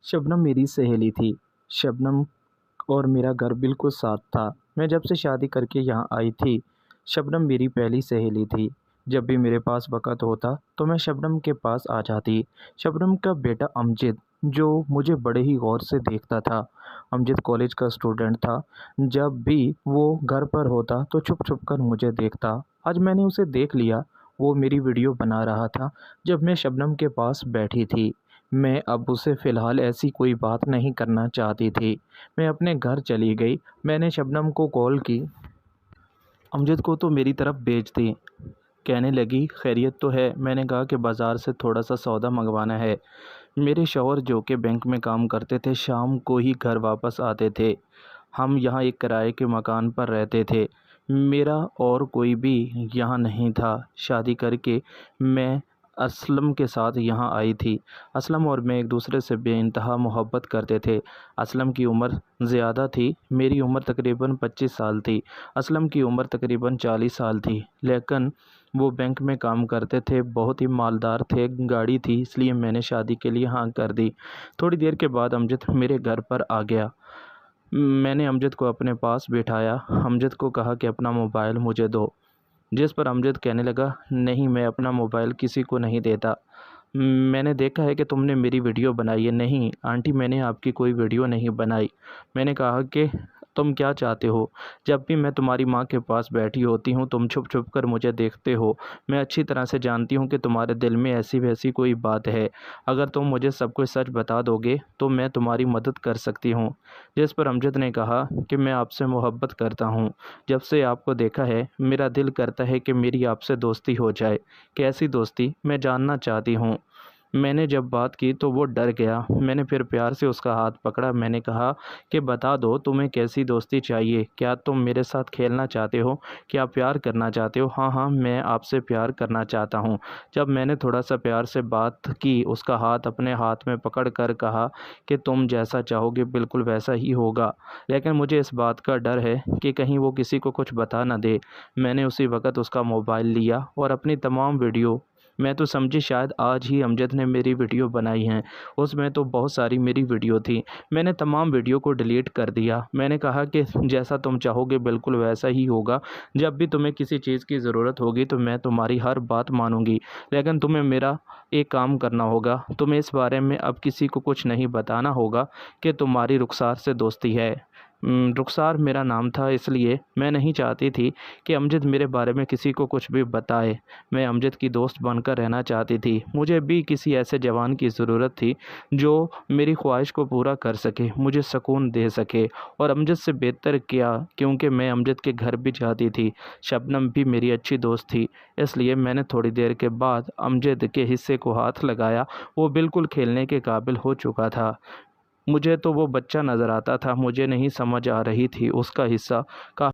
शबनम मेरी सहेली थी। शबनम और मेरा घर बिल्कुल साथ था। मैं जब से शादी करके यहाँ आई थी, शबनम मेरी पहली सहेली थी। जब भी मेरे पास वक़्त होता तो मैं शबनम के पास आ जाती। शबनम का बेटा अमजद, जो मुझे बड़े ही गौर से देखता था। अमजद कॉलेज का स्टूडेंट था। जब भी वो घर पर होता तो छुप-छुप कर मुझे देखता। आज मैंने उसे देख लिया। वो मेरी वीडियो बना रहा था जब मैं शबनम के पास बैठी थी। मैं अब उसे फ़िलहाल ऐसी कोई बात नहीं करना चाहती थी। मैं अपने घर चली गई। मैंने शबनम को कॉल की। अमजद को तो मेरी तरफ भेज दी। कहने लगी, खैरियत तो है? मैंने कहा कि बाज़ार से थोड़ा सा सौदा मंगवाना है। मेरे शौहर जो कि बैंक में काम करते थे, शाम को ही घर वापस आते थे। हम यहाँ एक किराए के मकान पर रहते थे। मेरा और कोई भी यहाँ नहीं था। शादी करके मैं असलम के साथ यहाँ आई थी। असलम और मैं एक दूसरे से बेइंतहा मोहब्बत करते थे। असलम की उम्र ज़्यादा थी। मेरी उम्र तकरीबन 25 साल थी। असलम की उम्र तकरीबन 40 साल थी। लेकिन वो बैंक में काम करते थे, बहुत ही मालदार थे, गाड़ी थी, इसलिए मैंने शादी के लिए हाँ कर दी। थोड़ी देर के बाद अमजद मेरे घर पर आ गया। मैंने अमजद को अपने पास बिठाया। अमजद को कहा कि अपना मोबाइल मुझे दो। जिस पर अमजद कहने लगा, नहीं, मैं अपना मोबाइल किसी को नहीं देता। मैंने देखा है कि तुमने मेरी वीडियो बनाई है। नहीं आंटी, मैंने आपकी कोई वीडियो नहीं बनाई। मैंने कहा कि तुम क्या चाहते हो? जब भी मैं तुम्हारी माँ के पास बैठी होती हूँ, तुम छुप छुप कर मुझे देखते हो। मैं अच्छी तरह से जानती हूँ कि तुम्हारे दिल में ऐसी वैसी कोई बात है। अगर तुम मुझे सब कुछ सच बता दोगे तो मैं तुम्हारी मदद कर सकती हूँ। जिस पर अमजद ने कहा कि मैं आपसे मोहब्बत करता हूँ। जब से आपको देखा है, मेरा दिल करता है कि मेरी आपसे दोस्ती हो जाए। कैसी दोस्ती, मैं जानना चाहती हूँ। मैंने जब बात की तो वो डर गया। मैंने फिर प्यार से उसका हाथ पकड़ा। मैंने कहा कि बता दो, तुम्हें कैसी दोस्ती चाहिए? क्या तुम मेरे साथ खेलना चाहते हो? क्या प्यार करना चाहते हो? हाँ हाँ, मैं आपसे प्यार करना चाहता हूँ। जब मैंने थोड़ा सा प्यार से बात की, उसका हाथ अपने हाथ में पकड़ कर कहा कि तुम जैसा चाहोगे बिल्कुल वैसा ही होगा, लेकिन मुझे इस बात का डर है कि कहीं वो किसी को कुछ बता ना दे। मैंने उसी वक्त उसका मोबाइल लिया और अपनी तमाम वीडियो, मैं तो समझी शायद आज ही अमजद ने मेरी वीडियो बनाई हैं, उसमें तो बहुत सारी मेरी वीडियो थी। मैंने तमाम वीडियो को डिलीट कर दिया। मैंने कहा कि जैसा तुम चाहोगे बिल्कुल वैसा ही होगा। जब भी तुम्हें किसी चीज़ की ज़रूरत होगी तो मैं तुम्हारी हर बात मानूंगी, लेकिन तुम्हें मेरा एक काम करना होगा। तुम्हें इस बारे में अब किसी को कुछ नहीं बताना होगा कि तुम्हारी रुखसार से दोस्ती है। रुखसार मेरा नाम था, इसलिए मैं नहीं चाहती थी कि अमजद मेरे बारे में किसी को कुछ भी बताए। मैं अमजद की दोस्त बनकर रहना चाहती थी। मुझे भी किसी ऐसे जवान की ज़रूरत थी जो मेरी ख्वाहिश को पूरा कर सके, मुझे सुकून दे सके। और अमजद से बेहतर क्या, क्योंकि मैं अमजद के घर भी जाती थी। शबनम भी मेरी अच्छी दोस्त थी, इसलिए मैंने थोड़ी देर के बाद अमजद के हिस्से को हाथ लगाया। वो बिल्कुल खेलने के काबिल हो चुका था। मुझे तो वो बच्चा नज़र आता था, मुझे नहीं समझ आ रही थी उसका हिस्सा का